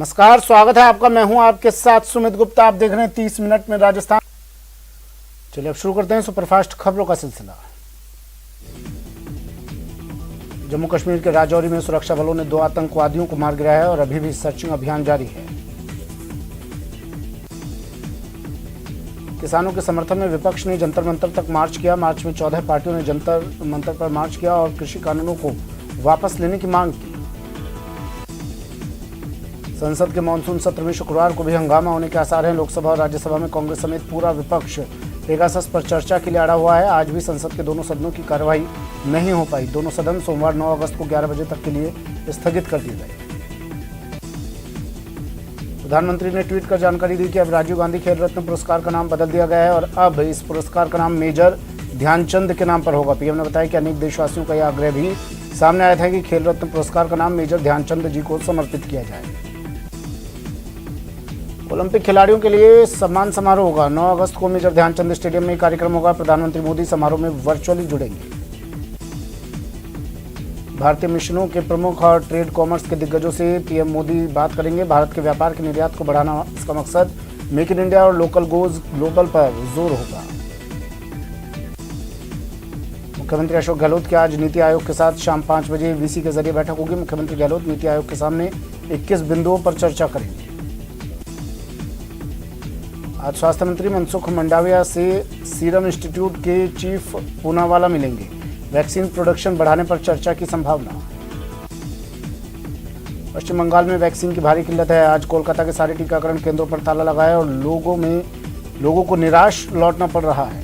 नमस्कार, स्वागत है आपका। मैं हूं आपके साथ सुमित गुप्ता। आप देख रहे हैं 30 मिनट में राजस्थान। चलिए अब शुरू करते हैं सुपरफास्ट खबरों का सिलसिला। जम्मू कश्मीर के राजौरी में सुरक्षा बलों ने 2 आतंकवादियों को मार गिराया है और अभी भी सर्चिंग अभियान जारी है। किसानों के समर्थन में विपक्ष ने जंतर मंतर तक मार्च किया। मार्च में 14 पार्टियों ने जंतर मंतर पर मार्च किया और कृषि कानूनों को वापस लेने की मांग की। संसद के मानसून सत्र में शुक्रवार को भी हंगामा होने के आसार हैं। लोकसभा और राज्यसभा में कांग्रेस समेत पूरा विपक्ष पेगासस पर चर्चा के लिए अड़ा हुआ है। आज भी संसद के दोनों सदनों की कार्यवाही नहीं हो पाई। दोनों सदन सोमवार 9 अगस्त को 11 बजे तक के लिए स्थगित कर दिए गए। प्रधानमंत्री ने ट्वीट कर जानकारी दी कि अब राजीव गांधी खेल रत्न पुरस्कार का नाम बदल दिया गया है और अब इस पुरस्कार का नाम मेजर ध्यानचंद के नाम पर होगा। पीएम ने बताया कि अनेक देशवासियों का यह आग्रह भी सामने आया था कि खेल रत्न पुरस्कार का नाम मेजर ध्यानचंद जी को समर्पित किया जाए। ओलंपिक खिलाड़ियों के लिए सम्मान समारोह होगा। 9 अगस्त को मेजर ध्यानचंद स्टेडियम में कार्यक्रम होगा। प्रधानमंत्री मोदी समारोह में वर्चुअली जुड़ेंगे। भारतीय मिशनों के प्रमुख और ट्रेड कॉमर्स के दिग्गजों से पीएम मोदी बात करेंगे। भारत के व्यापार के निर्यात को बढ़ाना इसका मकसद। मेक इन इंडिया और लोकल गोज ग्लोबल पर जोर होगा। मुख्यमंत्री अशोक गहलोत की आज नीति आयोग के साथ शाम 5 बजे वीसी के जरिए बैठक होगी। मुख्यमंत्री गहलोत नीति आयोग के सामने 21 बिंदुओं पर चर्चा करेंगे। आज स्वास्थ्य मंत्री मनसुख मंडाविया से सीरम इंस्टीट्यूट के चीफ पूनावाला मिलेंगे। वैक्सीन प्रोडक्शन बढ़ाने पर चर्चा की संभावना। पश्चिम बंगाल में वैक्सीन की भारी किल्लत है। आज कोलकाता के सारे टीकाकरण केंद्रों पर ताला लगा है और लोगों को निराश लौटना पड़ रहा है।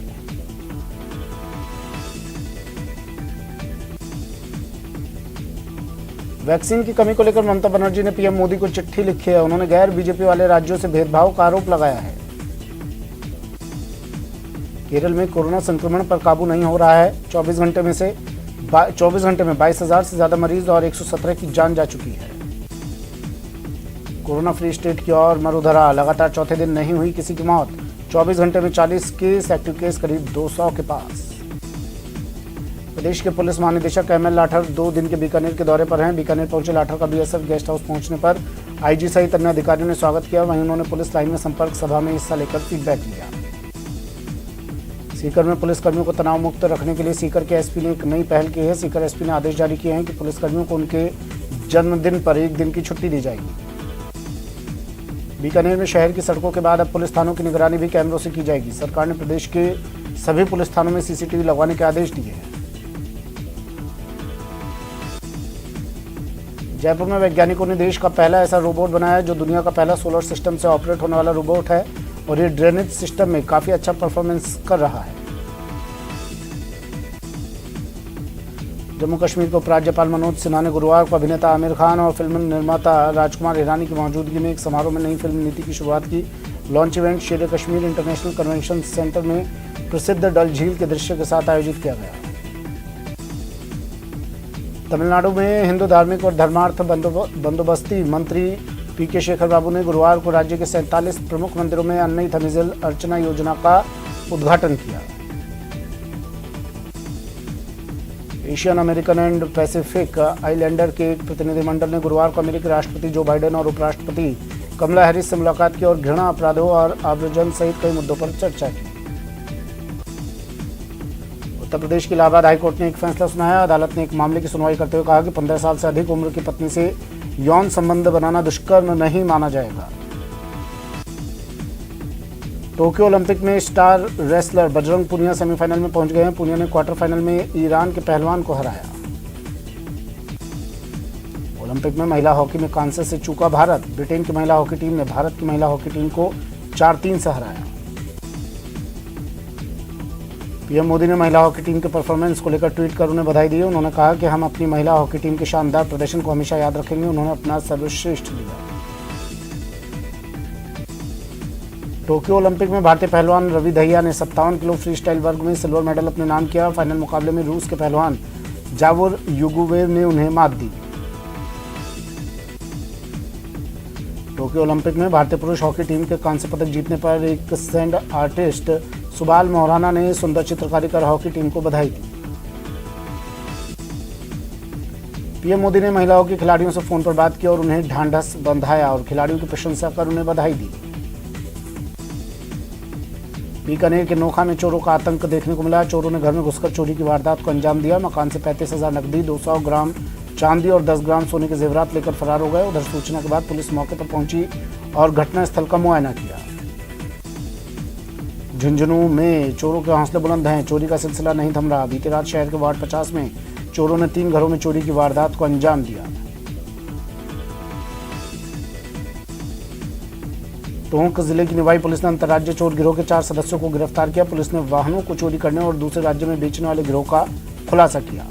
वैक्सीन की कमी को लेकर ममता बनर्जी ने पीएम मोदी को चिट्ठी लिखी है। उन्होंने गैर बीजेपी वाले राज्यों से भेदभाव का आरोप लगाया है। केरल में कोरोना संक्रमण पर काबू नहीं हो रहा है। 24 घंटे में 22,000 से ज्यादा मरीज और 117 की जान जा चुकी है। कोरोना फ्री स्टेट की ओर मरुधरा। लगातार चौथे दिन नहीं हुई किसी की मौत। 24 घंटे में 40 केस, एक्टिव केस करीब 200 के पास। प्रदेश के पुलिस महानिदेशक एमएल लाठर 2 दिन के बीकानेर के दौरे पर हैं। बीकानेर पहुंचे लाठर का बीएसएफ गेस्ट हाउस पहुंचने पर आईजी सहित अन्य अधिकारियों ने स्वागत किया। वहीं उन्होंने पुलिस लाइन में संपर्क सभा में हिस्सा लेकर फीडबैक लिया। सीकर में पुलिसकर्मियों को तनाव मुक्त रखने के लिए सीकर के एसपी ने एक नई पहल की है। सीकर एसपी ने आदेश जारी किए हैं कि पुलिसकर्मियों को उनके जन्मदिन पर 1 दिन की छुट्टी दी जाएगी। बीकानेर में शहर की सड़कों के बाद अब पुलिस थानों की निगरानी भी कैमरों से की जाएगी। सरकार ने प्रदेश के सभी पुलिस थानों में सीसीटीवी लगवाने के आदेश दिए हैं। जयपुर में वैज्ञानिकों ने देश का पहला ऐसा रोबोट बनाया है जो दुनिया का पहला सोलर सिस्टम से ऑपरेट होने वाला रोबोट है और ये ड्रेनेज सिस्टम में काफी अच्छा परफॉर्मेंस कर रहा है। जम्मू कश्मीर के उपराज्यपाल मनोज सिन्हा ने गुरुवार को अभिनेता आमिर खान और फिल्म निर्माता राजकुमार हिरानी की मौजूदगी में एक समारोह में नई फिल्म नीति की शुरुआत की। लॉन्च इवेंट शेर कश्मीर इंटरनेशनल कन्वेंशन सेंटर में प्रसिद्ध डल झील के दृश्य के साथ आयोजित किया गया। तमिलनाडु में हिंदू धार्मिक और धर्मार्थ बंदोबस्ती मंत्री पीके शेखर बाबू ने गुरुवार को राज्य के 47 प्रमुख मंदिरों में अन्नई थमिजल अर्चना योजना का उद्घाटन किया। Asian American and Pacific islander के एक प्रतिनिधिमंडल ने गुरुवार को अमेरिकी राष्ट्रपति जो बाइडेन और उपराष्ट्रपति कमला हैरिस से मुलाकात की और घृणा अपराधों और आव्रजन सहित कई मुद्दों पर चर्चा की। उत्तर प्रदेश की इलाहाबाद हाईकोर्ट ने एक फैसला सुनाया। अदालत ने एक मामले की सुनवाई करते हुए कहा कि 15 साल से अधिक उम्र की पत्नी से यौन संबंध बनाना दुष्कर्म नहीं माना जाएगा। टोक्यो ओलंपिक में star wrestler Bajrang Punia semifinal में पहुंच गए हैं। पुनिया ने क्वार्टर फाइनल में ईरान के पहलवान को हराया। ओलंपिक में महिला हॉकी में कांस्य से चूका भारत। ब्रिटेन की महिला हॉकी टीम ने भारत की महिला हॉकी टीम को 4-3 से हराया। पीएम मोदी ने महिला हॉकी टीम के परफॉर्मेंस को लेकर ट्वीट कर उन्हें बधाई दी। उन्होंने कहा कि हम अपनी महिला हॉकी टीम के शानदार प्रदर्शन को हमेशा याद रखेंगे। उन्होंने अपना सर्वश्रेष्ठ दिया। टोक्यो ओलंपिक में भारतीय पहलवान रवि दहिया ने 57 किलो फ्री स्टाइल वर्ग में सिल्वर मेडल अपने नाम किया। फाइनल मुकाबले में रूस के पहलवान जावोर युगुवेव ने उन्हें मात दी। टोक्यो ओलंपिक में भारतीय पुरुष हॉकी टीम के कांस्य पदक जीतने पर एक सैंड आर्टिस्ट सुबाल मोहराना ने सुंदर चित्रकारी कर हॉकी टीम को बधाई दी। पीएम मोदी ने महिलाओं के खिलाड़ियों से फोन पर बात की और उन्हें ढांढस बंधाया और खिलाड़ियों की प्रशंसा कर उन्हें बधाई दी। बीकानेर के नोखा में चोरों का आतंक देखने को मिला। चोरों ने घर में घुसकर चोरी की वारदात को अंजाम दिया। मकान से 35,000 नकदी, 200 ग्राम चांदी और 10 ग्राम सोने के जेवरात लेकर फरार हो गए। उधर सूचना के बाद पुलिस मौके पर पहुंची और घटनास्थल का मुआयना किया। झुंझुनू में चोरों के हौसले बुलंद हैं। चोरी का सिलसिला नहीं थम रहा। बीती रात शहर के वार्ड 50 में चोरों ने 3 घरों में चोरी की वारदात को अंजाम दिया। टोंक जिले की निवाई पुलिस ने अंतर्राज्यीय चोर गिरोह के 4 सदस्यों को गिरफ्तार किया। पुलिस ने वाहनों को चोरी करने और दूसरे राज्य में बेचने वाले गिरोह का खुलासा किया।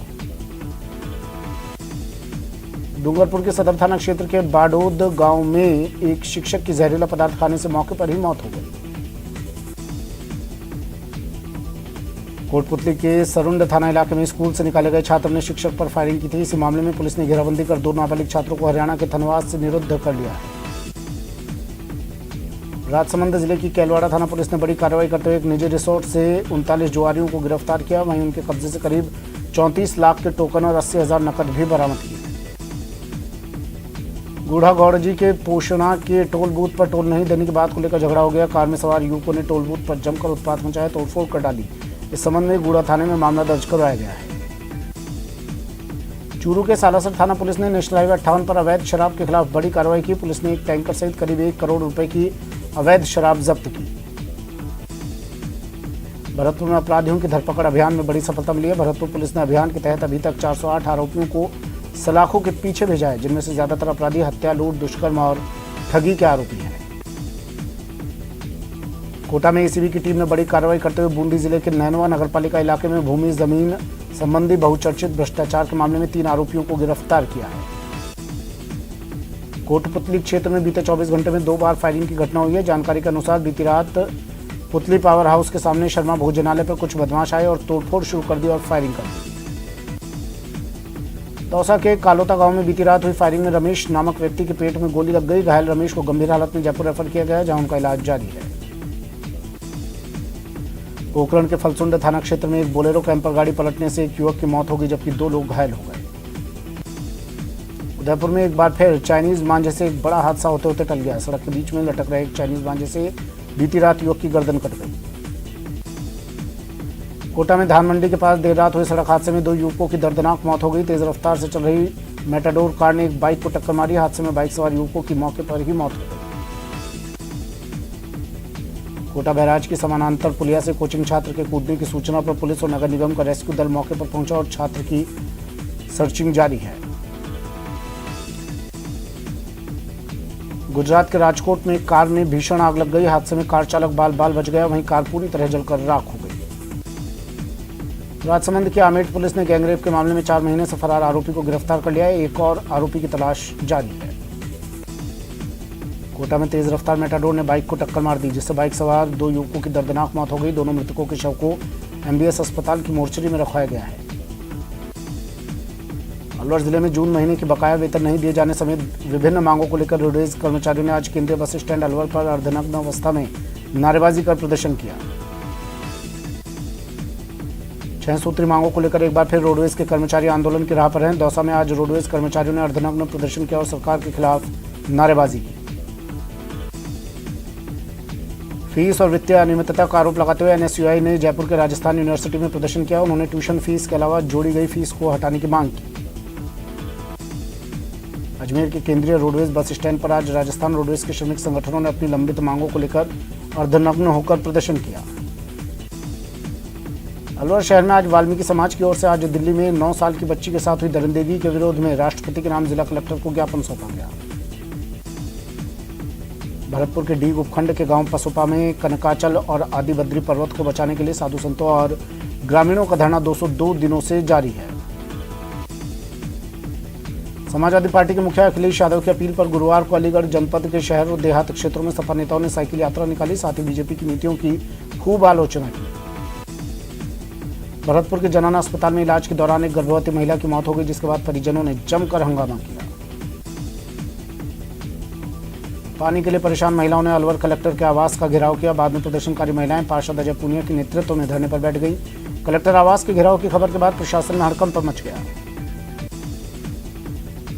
डूंगरपुर के सदर थाना क्षेत्र के बाडोद गांव में एक शिक्षक की जहरीला पदार्थ खाने से मौके पर ही मौत हो गई। कोटपुतली के सरुंड थाना इलाके में स्कूल से निकाले गए छात्र ने शिक्षक पर फायरिंग की थी। इसी मामले में पुलिस ने घेराबंदी कर 2 नाबालिग छात्रों को हरियाणा के धनवास से निरुद्ध कर लिया है। राजसमंद जिले की कैलवाड़ा थाना पुलिस ने बड़ी कार्रवाई करते हुए एक निजी रिसोर्ट से 39 जुआरियों को गिरफ्तार किया। वहीं उनके कब्जे से करीब 34 लाख के टोकन और 80,000 नकद भी बरामद किए। बूढ़ा गौड़ जी के पोषणा के टोल बूथ पर टोल नहीं देने की बात को लेकर झगड़ा हो गया। कार में सवार युवकों ने टोल बूथ पर जमकर उत्पात मचाया, तोड़फोड़ कर डाली। इस संबंध में गूढ़ा थाने में मामला दर्ज करवाया गया है। चूरू के सालासर थाना पुलिस ने नेशनल हाईवे 58 पर अवैध शराब के खिलाफ बड़ी कार्रवाई की। पुलिस ने एक टैंकर सहित करीब 1 करोड़ रुपए की अवैध शराब जब्त की। भरतपुर में अपराधियों की धरपकड़ अभियान में बड़ी सफलता मिली है। भरतपुर पुलिस ने अभियान के तहत अभी तक 408 आरोपियों को सलाखों के पीछे भेजा है, जिनमें से ज्यादातर अपराधी हत्या, लूट, दुष्कर्म और ठगी के आरोपी हैं। कोटा में एसीबी की टीम ने बड़ी कार्रवाई करते हुए बूंदी जिले के नैनवा नगरपालिका इलाके में भूमि जमीन संबंधी बहुचर्चित भ्रष्टाचार के मामले में 3 आरोपियों को गिरफ्तार किया है। कोटपुतली क्षेत्र में बीते 24 घंटे में 2 बार फायरिंग की घटना हुई है। जानकारी के अनुसार बीती रात पुतली पावर हाउस के सामने शर्मा भोजनालय पर कुछ बदमाश आए और तोड़फोड़ शुरू कर दी और फायरिंग कर दी। दौसा के कालोता गांव में बीती रात हुई फायरिंग में रमेश नामक व्यक्ति के पेट में गोली लग गई। घायल रमेश को गंभीर हालत में जयपुर रेफर किया गया, जहां उनका इलाज जारी है। पोखरण के फलसुंड थाना क्षेत्र में एक बोलेरो कैंपर गाड़ी पलटने से एक युवक की मौत हो गई, जबकि 2 लोग घायल हो गए। उदयपुर में एक बार फिर चाइनीज मांझे से एक बड़ा हादसा होते होते टल गया। सड़क के बीच में लटक रहे एक चाइनीज मांझे से बीती रात युवक की गर्दन कट गई। कोटा में धान मंडी के पास देर रात हुए सड़क हादसे में 2 युवकों की दर्दनाक मौत हो गई। तेज रफ्तार से चल रही मेटाडोर कार ने एक बाइक को टक्कर मारी। हादसे में बाइक सवार युवकों की मौके पर ही मौत हो गई। कोटा बैराज की समानांतर पुलिया से कोचिंग छात्र के कूदने की सूचना पर पुलिस और नगर निगम का रेस्क्यू दल मौके पर पहुंचा और छात्र की सर्चिंग जारी है। गुजरात के राजकोट में कार में भीषण आग लग गई। हादसे में कार चालक बाल बाल बच गया, वहीं कार पूरी तरह जलकर राख हो गई। राजसमंद की आमेट पुलिस ने गैंगरेप के मामले में 4 महीने से फरार आरोपी को गिरफ्तार कर लिया है। एक और आरोपी की तलाश जारी है। कोटा में तेज रफ्तार मेटाडोर ने बाइक को टक्कर मार दी, जिससे बाइक सवार 2 युवकों की दर्दनाक मौत हो गई। दोनों मृतकों के शव को एमबीएस अस्पताल की मोर्चरी में रखवाया गया है। अलवर जिले में जून महीने की बकाया वेतन नहीं दिए जाने समेत विभिन्न मांगों को लेकर रोडवेज कर्मचारियों ने आज केंद्रीय बस स्टैंड अलवर पर अर्धनग्न अवस्था में नारेबाजी कर प्रदर्शन किया। 6 सूत्री मांगों को लेकर एक बार फिर रोडवेज के कर्मचारी आंदोलन की राह पर हैं। दौसा में आज रोडवेज कर्मचारियों ने अर्धनग्न प्रदर्शन किया और सरकार के खिलाफ नारेबाजी की। फीस और वित्तीय अनियमितता का आरोप लगाते हुए एनएसयूआई ने जयपुर के राजस्थान यूनिवर्सिटी में प्रदर्शन किया। उन्होंने ट्यूशन फीस के अलावा जोड़ी गई फीस को हटाने की मांग की। अजमेर के केंद्रीय रोडवेज बस स्टैंड पर आज राजस्थान रोडवेज के श्रमिक संगठनों ने अपनी लंबित मांगों को लेकर अर्धनग्न होकर प्रदर्शन किया। अलवर शहर में आज वाल्मीकि समाज की ओर से आज दिल्ली में 9 साल की बच्ची के साथ हुई दरिंदगी के विरोध में राष्ट्रपति के नाम जिला कलेक्टर को ज्ञापन सौंपा गया। भरतपुर के डीग उपखंड के गांव पसोपा में कनकाचल और आदि बद्री पर्वत को बचाने के लिए साधु संतों और ग्रामीणों का धरना 202 दिनों से जारी है। समाजवादी पार्टी के मुखिया अखिलेश यादव की अपील पर गुरुवार को अलीगढ़ जनपद के शहर और देहात क्षेत्रों में सपा नेताओं ने साइकिल यात्रा निकाली। साथ ही बीजेपी की नीतियों की खूब आलोचना की। भरतपुर के जनाना अस्पताल में इलाज के दौरान एक गर्भवती महिला की मौत हो गई, जिसके बाद परिजनों ने जमकर हंगामा किया। पानी के लिए परेशान महिलाओं ने अलवर कलेक्टर के आवास का घेराव किया। बाद में प्रदर्शनकारी महिलाएं पार्षद अजय पुनिया के नेतृत्व में धरने पर बैठ गई। कलेक्टर आवास के घेराव की खबर के बाद प्रशासन में हड़कंप मच गया।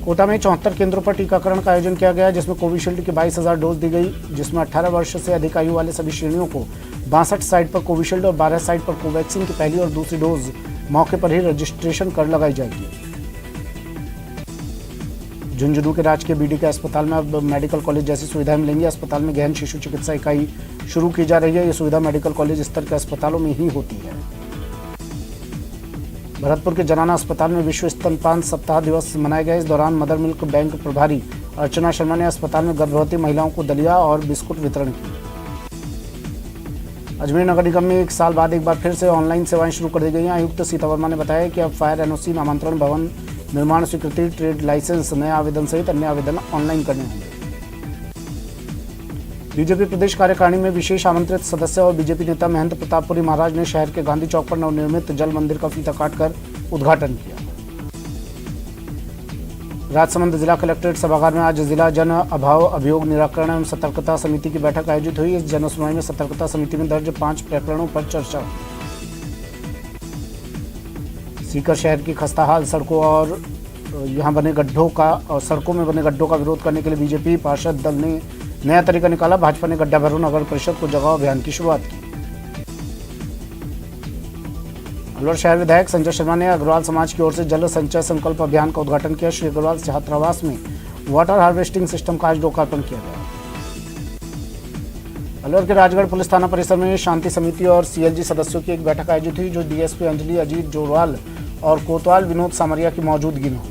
कोटा में 74 केंद्रों पर टीकाकरण का आयोजन किया गया, जिसमें कोविशील्ड की 22,000 डोज दी गई, जिसमें 18 वर्ष से अधिक आयु वाले सभी श्रेणियों को 62 साइट पर कोविशील्ड और 12 साइट पर कोवैक्सीन की पहली और दूसरी डोज मौके पर ही रजिस्ट्रेशन कर लगाई जाएगी। झुंझुनू के राजकीय बीडी के अस्पताल में अब मेडिकल कॉलेज जैसी सुविधाएं मिलेंगी। अस्पताल में गहन शिशु चिकित्सा इकाई शुरू की जा रही है। ये सुविधा मेडिकल कॉलेज स्तर के अस्पतालों में ही होती है। भरतपुर के जनाना अस्पताल में विश्व स्तनपान सप्ताह दिवस मनाया गया। इस दौरान मदर मिल्क बैंक प्रभारी अर्चना शर्मा ने अस्पताल में गर्भवती महिलाओं को दलिया और बिस्कुट वितरण की। अजमेर नगर निगम में 1 साल बाद एक बार फिर से ऑनलाइन सेवाएं शुरू कर दी गई हैं। आयुक्त सीता वर्मा ने बताया कि अब फायर एनओसी, नामांतरण, भवन निर्माण स्वीकृति, ट्रेड लाइसेंस, नए आवेदन सहित अन्य आवेदन ऑनलाइन करने होंगे। बीजेपी प्रदेश कार्यकारिणी में विशेष आमंत्रित सदस्य और बीजेपी नेता महंत प्रतापपुरी महाराज ने शहर के गांधी चौक पर नवनिर्मित जल मंदिर का फीता काटकर उद्घाटन किया। राजसमंद जिला कलेक्ट्रेट सभागार में आज जिला जन अभाव अभियोग निराकरण एवं सतर्कता समिति की बैठक आयोजित हुई। इस जन सुनवाई में सतर्कता समिति में दर्ज 5 प्रकरणों पर चर्चा हुई। सीकर शहर की खस्ताहाल सड़कों और यहां बने गड्ढों का और सड़कों में बने गड्ढों का विरोध करने के लिए बीजेपी पार्षद दल ने नया तरीका निकाला। भाजपा ने गड्ढा भरो नगर परिषद को जगाओ अभियान की शुरुआत की। अलवर शहर विधायक संजय शर्मा ने अग्रवाल समाज की ओर से जल संचय संकल्प अभियान का उद्घाटन किया। श्री अग्रवाल छात्रावास में वाटर हार्वेस्टिंग सिस्टम का आज लोकार्पण किया गया। अलवर के राजगढ़ पुलिस थाना परिसर में शांति समिति और सीएलजी सदस्यों की एक बैठक आयोजित हुई, जो डीएसपी अंजलि अजीत जोरवाल और कोतवाल विनोद सामरिया की मौजूदगी में हुई।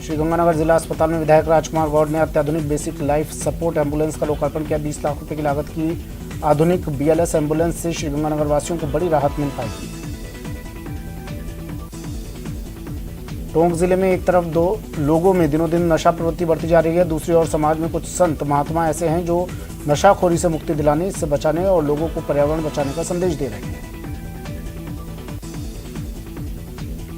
श्रीगंगानगर जिला अस्पताल में विधायक राजकुमार गौड़ ने अत्याधुनिक बेसिक लाइफ सपोर्ट एम्बुलेंस का लोकार्पण किया। 20 लाख रुपए की लागत की आधुनिक बीएलएस एम्बुलेंस से श्रीगंगानगर वासियों को बड़ी राहत मिल पाएगी। टोंक जिले में एक तरफ दो लोगों में दिनों दिन नशा प्रवृत्ति बढ़ती जा रही है, दूसरी ओर समाज में कुछ संत महात्मा ऐसे हैं जो नशाखोरी से मुक्ति दिलाने, इससे बचाने और लोगों को पर्यावरण बचाने का संदेश दे रहे हैं।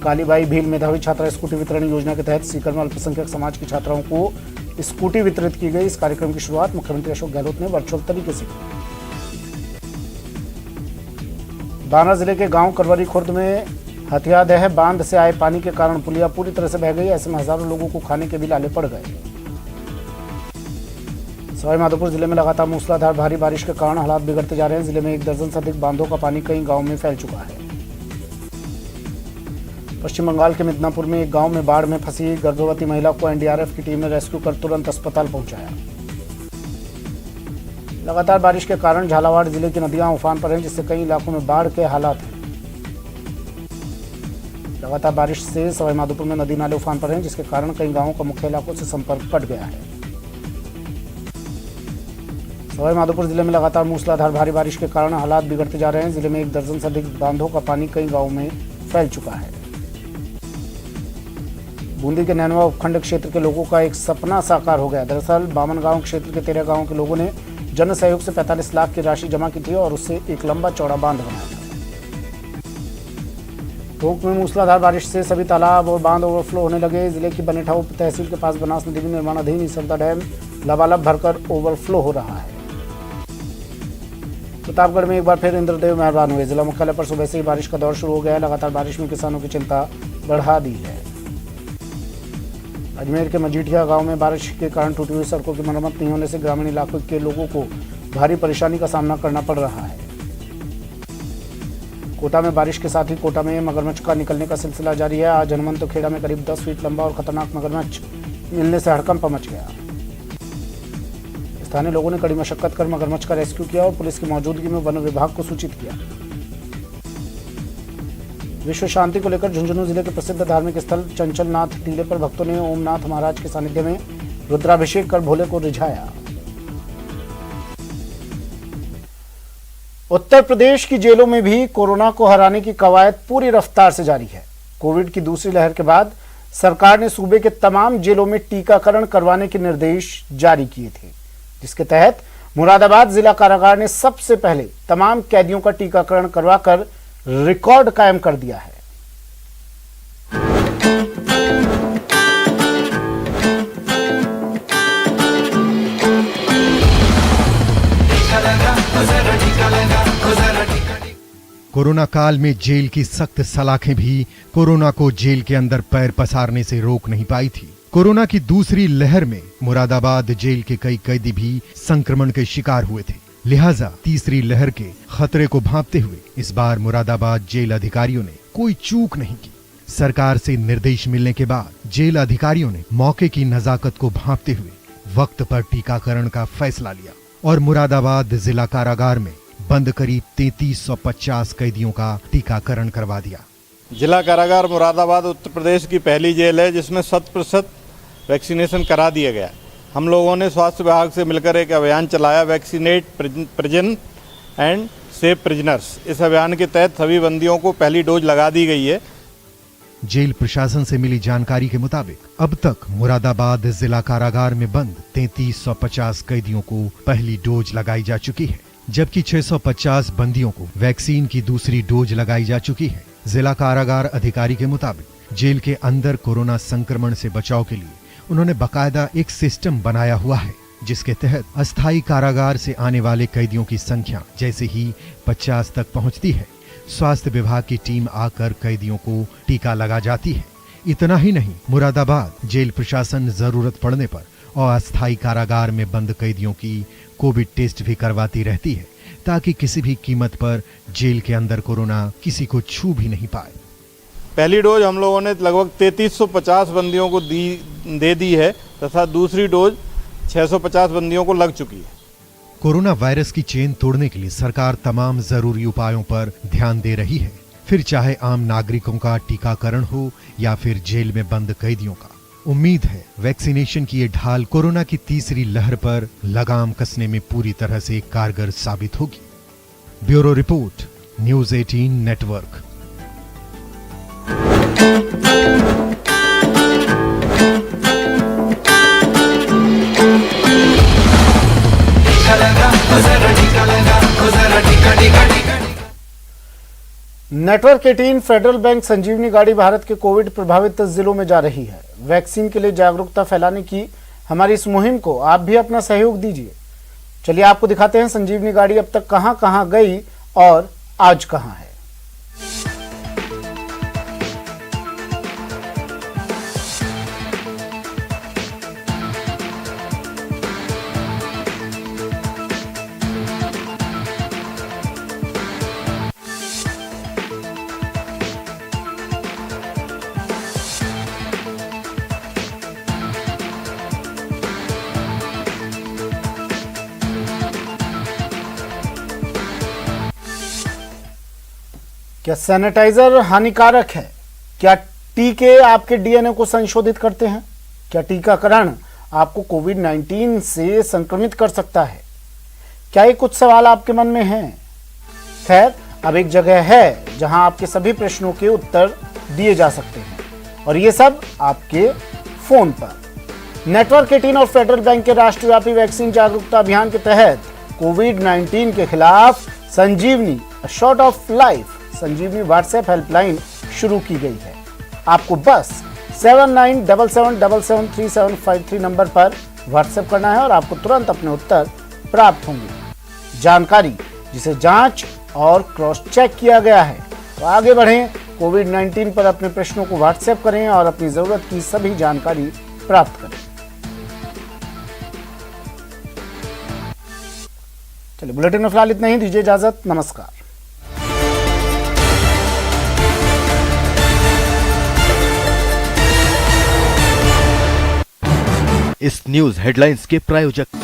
कालीबाई भील मेधावी छात्रा स्कूटी वितरण योजना के तहत सीकर में अल्पसंख्यक समाज की छात्राओं को स्कूटी वितरित की गई। इस कार्यक्रम की शुरुआत मुख्यमंत्री अशोक गहलोत ने वर्चुअल तरीके से की। बांदा जिले के गांव करवरी खुर्द में हथियादह बांध से आए पानी के कारण पुलिया पूरी तरह से बह गई। ऐसे में हजारों लोगों को खाने के भी लाले पड़ गए। सवाईमाधोपुर जिले में लगातार मूसलाधार भारी बारिश के कारण हालात बिगड़ते जा रहे हैं। जिले में 1 दर्जन से अधिक बांधों का पानी कई गांवों में फैल चुका है। पश्चिम बंगाल के मिदनापुर में एक गांव में बाढ़ में फंसी गर्भवती महिला को एनडीआरएफ की टीम ने रेस्क्यू कर तुरंत अस्पताल पहुंचाया। लगातार बारिश के कारण झालावाड़ जिले की नदियां उफान पर हैं, जिससे कई इलाकों में बाढ़ के हालात हैं। लगातार बारिश से सवाईमाधोपुर में नदी नाले उफान पर हैं, जिसके कारण कई गांवों का मुख्य इलाकों से संपर्क कट गया है। सवाईमाधोपुर जिले में लगातार मूसलाधार भारी बारिश के कारण हालात बिगड़ते जा रहे हैं। जिले में 1 दर्जन से अधिक बांधों का पानी कई गांवों में फैल चुका है। बूंदी के नैनवा उपखंड क्षेत्र के लोगों का एक सपना साकार हो गया। दरअसल बामन गांव क्षेत्र के 13 गांवों के लोगों ने जन सहयोग से 45 लाख की राशि जमा की थी और उससे एक लंबा चौड़ा बांध बनाया था। टोंक में मूसलाधार बारिश से सभी तालाब और बांध ओवरफ्लो होने लगे। जिले की बनेठा उप तहसील के पास बनास नदी में निर्माणाधीन इसरदा डैम लबालब भरकर ओवरफ्लो हो रहा है। प्रतापगढ़ में एक बार फिर इंद्रदेव मेहरबान हुए। जिला मुख्यालय पर सुबह से ही बारिश का दौर शुरू हो गया है। लगातार बारिश में किसानों की चिंता बढ़ा दी है। अजमेर के मजीठिया गांव में बारिश के कारण टूटी हुई सड़कों की मरम्मत नहीं होने से ग्रामीण इलाकों के लोगों को भारी परेशानी का सामना करना पड़ रहा है। कोटा में बारिश के साथ ही कोटा में मगरमच्छ का निकलने का सिलसिला जारी है। आज हनुमंतखेड़ा में करीब 10 फीट लंबा और खतरनाक मगरमच्छ मिलने से हड़कंप मच गया। स्थानीय लोगों ने कड़ी मशक्कत कर मगरमच्छ का रेस्क्यू किया और पुलिस की मौजूदगी में वन विभाग को सूचित किया। विश्व शांति को लेकर झुंझुनू जिले के प्रसिद्ध धार्मिक स्थल चंचलनाथ टीले पर भक्तों ने ओमनाथ महाराज के सानिध्य में रुद्राभिषेक कर भोले को रिझाया। उत्तर प्रदेश की जेलों में भी कोरोना को हराने की कवायद पूरी रफ्तार से जारी है। कोविड की दूसरी लहर के बाद सरकार ने सूबे के तमाम जेलों में टीकाकरण करवाने के निर्देश जारी किए थे, जिसके तहत मुरादाबाद जिला कारागार ने सबसे पहले तमाम कैदियों का टीकाकरण करवाकर रिकॉर्ड कायम कर दिया है। कोरोना काल में जेल की सख्त सलाखें भी कोरोना को जेल के अंदर पैर पसारने से रोक नहीं पाई थी। कोरोना की दूसरी लहर में मुरादाबाद जेल के कई कैदी भी संक्रमण के शिकार हुए थे। लिहाजा तीसरी लहर के खतरे को भांपते हुए इस बार मुरादाबाद जेल अधिकारियों ने कोई चूक नहीं की। सरकार से निर्देश मिलने के बाद जेल अधिकारियों ने मौके की नजाकत को भांपते हुए वक्त पर टीकाकरण का फैसला लिया और मुरादाबाद जिला कारागार में बंद करीब 3350 कैदियों का टीकाकरण करवा दिया। जिला कारागार मुरादाबाद उत्तर प्रदेश की पहली जेल है जिसमें 100% वैक्सीनेशन करा दिया गया। हम लोगों ने स्वास्थ्य विभाग से मिलकर एक अभियान चलाया, vaccinate prison and save prisoners. इस अभियान के तहत सभी बंदियों को पहली डोज लगा दी गई है। जेल प्रशासन से मिली जानकारी के मुताबिक अब तक मुरादाबाद जिला कारागार में बंद 3350 कैदियों को पहली डोज लगाई जा चुकी है, जबकि 650 बंदियों को वैक्सीन की दूसरी डोज लगाई जा चुकी है। जिला कारागार अधिकारी के मुताबिक जेल के अंदर कोरोना संक्रमण से बचाव के लिए उन्होंने बाकायदा एक सिस्टम बनाया हुआ है, जिसके तहत अस्थायी कारागार से आने वाले कैदियों की संख्या जैसे ही 50 तक पहुंचती है, स्वास्थ्य विभाग की टीम आकर कैदियों को टीका लगा जाती है। इतना ही नहीं, मुरादाबाद जेल प्रशासन जरूरत पड़ने पर और अस्थायी कारागार में बंद कैदियों की कोविड टेस्ट भी करवाती रहती है, ताकि किसी भी कीमत पर जेल के अंदर कोरोना किसी को छू भी नहीं पाए। पहली डोज हम लोगों ने लगभग 3350 बंदियों को दे दी है तथा दूसरी डोज 650 बंदियों को लग चुकी है। कोरोना वायरस की चेन तोड़ने के लिए सरकार तमाम जरूरी उपायों पर ध्यान दे रही है, फिर चाहे आम नागरिकों का टीकाकरण हो या फिर जेल में बंद कैदियों का। उम्मीद है वैक्सीनेशन की ये ढाल कोरोना की तीसरी लहर पर लगाम कसने में पूरी तरह से कारगर साबित होगी। Bureau report, news 18 network. Network 18 Federal Bank Sanjeevani गाड़ी भारत के कोविड प्रभावित जिलों में जा रही है। वैक्सीन के लिए जागरूकता फैलाने की हमारी इस मुहिम को आप भी अपना सहयोग दीजिए। चलिए आपको दिखाते हैं संजीवनी गाड़ी अब तक कहां कहां गई और आज कहां है। क्या सैनिटाइजर हानिकारक है? क्या टीके आपके डीएनए को संशोधित करते हैं? क्या टीकाकरण आपको कोविड-19 से संक्रमित कर सकता है? क्या ये कुछ सवाल आपके मन में हैं? खैर, अब एक जगह है जहां आपके सभी प्रश्नों के उत्तर दिए जा सकते हैं और ये सब आपके फोन पर। नेटवर्क 18 और फेडरल बैंक के राष्ट्रव्यापी वैक्सीन जागरूकता अभियान के तहत कोविड-19 के खिलाफ Sanjeevani shot of life Sanjeevani WhatsApp helpline शुरू की गई है। आपको बस 7977773753 नंबर पर व्हाट्सएप करना है और आपको तुरंत अपने उत्तर प्राप्त होंगे। जानकारी जिसे जांच और क्रॉस चेक किया गया है। तो आगे बढ़ें, कोविड-19 पर अपने प्रश्नों को व्हाट्सएप करें और अपनी जरूरत की सभी जानकारी प्राप्त करें। चलिए, बुलेटिन में फिलहाल इतना ही। दीजिए इजाजत, नमस्कार। इस न्यूज हेडलाइंस के प्रायोजक